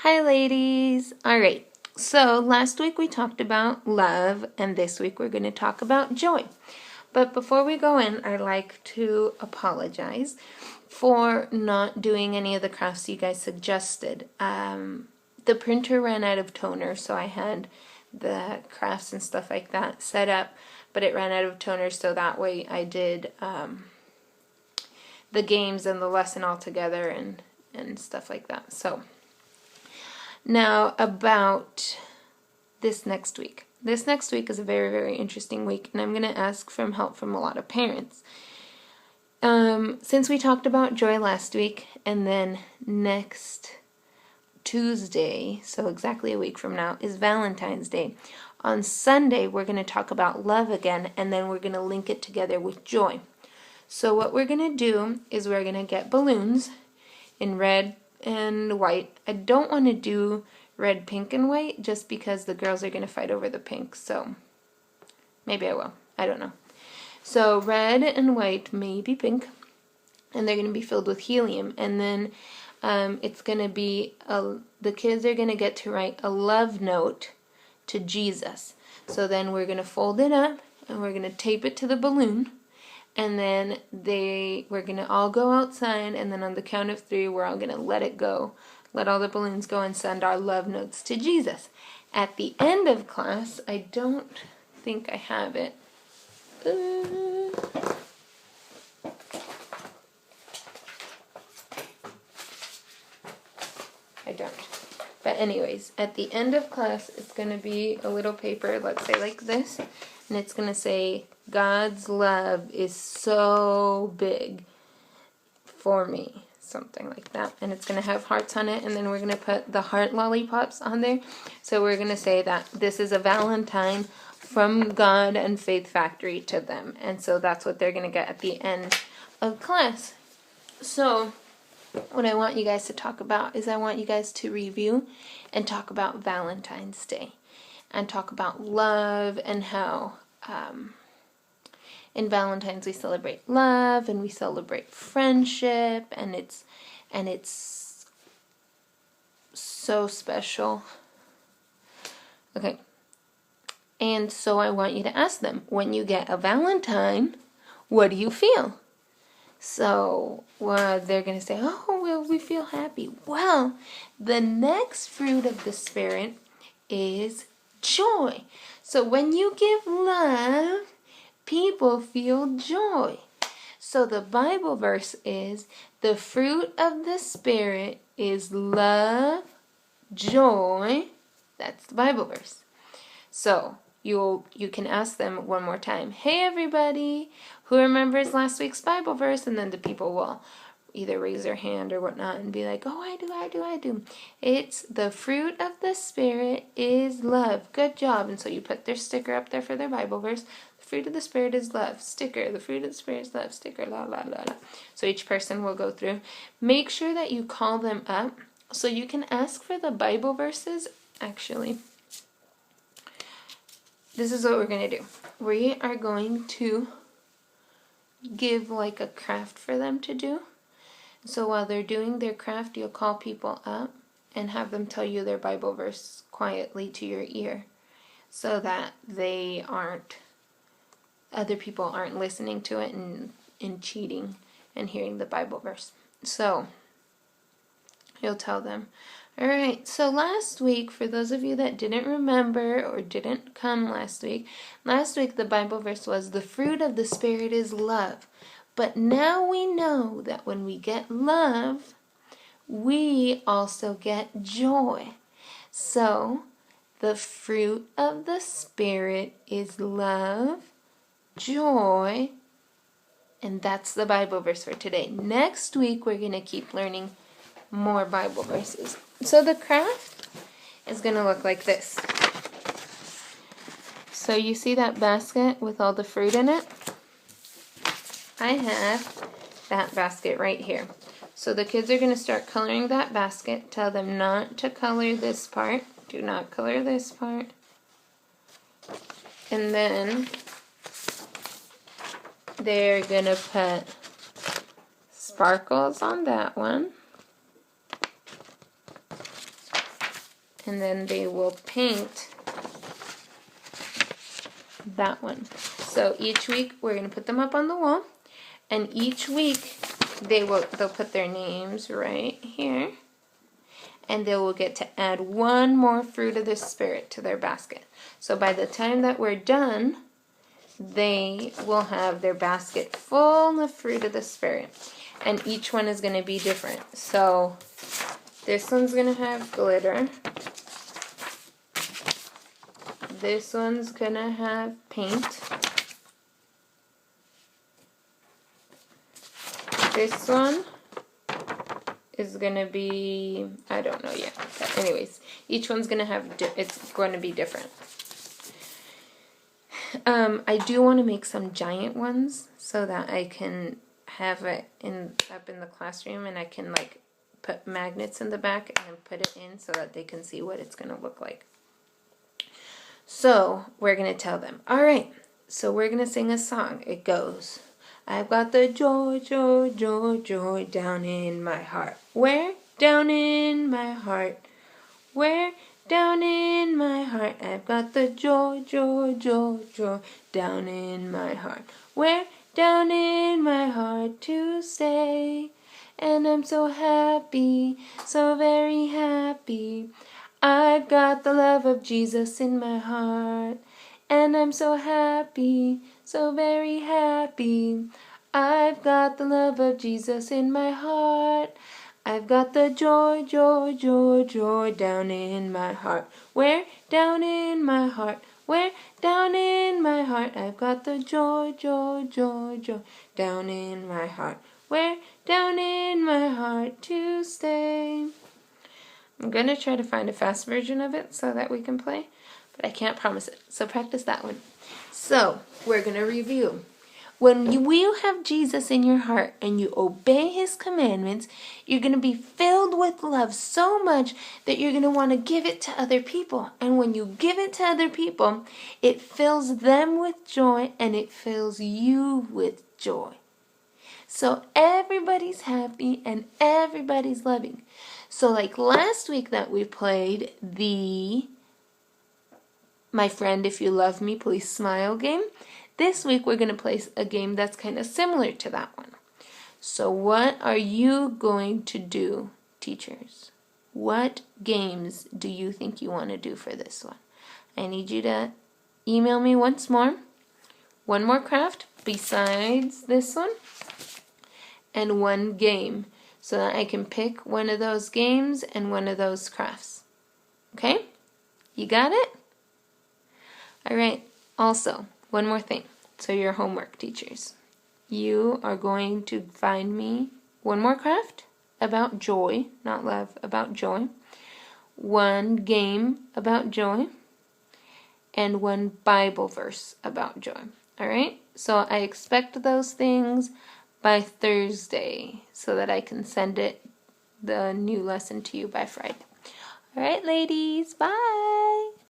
Hi ladies! Alright, so last week we talked about love and this week we're going to talk about joy. But before we go in, I'd like to apologize for not doing any of the crafts you guys suggested. The printer ran out of toner, so I had the crafts and stuff like that set up, but it ran out of toner, so that way I did the games and the lesson all together and stuff like that. So now about this next week. This next week is a very, very interesting week, and I'm going to ask for help from a lot of parents. Since we talked about joy last week, and then next Tuesday, so exactly a week from now, is Valentine's Day. On Sunday, we're going to talk about love again, and then we're going to link it together with joy. So what we're going to do is we're going to get balloons in red and white. I don't want to do red, pink, and white just because the girls are going to fight over the pink, so maybe I will. I don't know. So red and white, maybe pink, and they're going to be filled with helium, and then it's going to be, the kids are going to get to write a love note to Jesus. So then we're going to fold it up, and we're going to tape it to the balloon, and then we're going to all go outside, and then on the count of 3, we're all going to let it go. Let all the balloons go and send our love notes to Jesus. At the end of class, I don't think I have it. I don't. But anyways, at the end of class, it's going to be a little paper, let's say like this, and it's going to say, God's love is so big for me, something like that. And it's going to have hearts on it, and then we're going to put the heart lollipops on there. So we're going to say that this is a Valentine from God and Faith Factory to them. And so that's what they're going to get at the end of class. So what I want you guys to talk about is I want you guys to review and talk about Valentine's Day and talk about love and how in Valentine's we celebrate love and we celebrate friendship, and it's so special. Okay. And so I want you to ask them, when you get a Valentine, what do you feel? So they're going to say, oh, well, we feel happy. Well, the next fruit of the Spirit is joy. So when you give love, people feel joy. So the Bible verse is, the fruit of the Spirit is love, joy. That's the Bible verse. So you can ask them one more time, hey everybody, who remembers last week's Bible verse? And then the people will either raise their hand or whatnot and be like, oh, I do. It's the fruit of the Spirit is love. Good job. And so you put their sticker up there for their Bible verse. The fruit of the Spirit is love. Sticker. The fruit of the Spirit is love. Sticker. La, la, la, la. So each person will go through. Make sure that you call them up so you can ask for the Bible verses. Actually, this is what we're going to do. We are going to give like a craft for them to do. So while they're doing their craft, you'll call people up and have them tell you their Bible verse quietly to your ear so that other people aren't listening to it and cheating and hearing the Bible verse. So you'll tell them, all right, so last week, for those of you that didn't remember or didn't come last week the Bible verse was, the fruit of the Spirit is love. But now we know that when we get love, we also get joy. So the fruit of the Spirit is love, joy, and that's the Bible verse for today. Next week, we're going to keep learning more Bible verses. So the craft is going to look like this. So you see that basket with all the fruit in it? I have that basket right here. So the kids are going to start coloring that basket. Tell them not to color this part. Do not color this part. And then they're going to put sparkles on that one. and then they will paint that one. So each week we're going to put them up on the wall, and each week they'll put their names right here, and they will get to add one more fruit of the Spirit to their basket. So by the time that we're done, they will have their basket full of fruit of the Spirit. And each one is going to be different. So this one's going to have glitter. This one's going to have paint. This one is going to be, I don't know yet. But anyways, each one's going to have, it's going to be different. I do want to make some giant ones so that I can have it up in the classroom, and I can like put magnets in the back and then put it in so that they can see what it's going to look like. So we're going to tell them, all right, so we're going to sing a song. It goes, I've got the joy, joy, joy, joy down in my heart. Where? Down in my heart. Where? Down in my heart. I've got the joy, joy, joy, joy down in my heart. Where? Down in my heart to stay. And I'm so happy, so very happy. I've got the love of Jesus in my heart. And I'm so happy, so very happy. I've got the love of Jesus in my heart. I've got the joy, joy, joy, joy down in my heart. Where? Down in my heart. Where? Down in my heart. I've got the joy, joy, joy, joy down in my heart. Where? Down in my heart to stay. I'm going to try to find a fast version of it so that we can play, but I can't promise it. So practice that one. So we're going to review. When you have Jesus in your heart and you obey his commandments, you're going to be filled with love so much that you're going to want to give it to other people. And when you give it to other people, it fills them with joy and it fills you with joy. So everybody's happy and everybody's loving. So like last week that we played the My Friend If You Love Me Please Smile game, this week we're going to play a game that's kind of similar to that one. So what are you going to do, teachers? What games do you think you want to do for this one? I need you to email me once more. One more craft besides this one, and one game, so that I can pick one of those games and one of those crafts. Okay? You got it? All right. Also, one more thing. So your homework, teachers. You are going to find me one more craft about joy, not love, about joy. One game about joy. And one Bible verse about joy. All right? So I expect those things by Thursday so that I can send the new lesson to you by Friday. All right, ladies. Bye.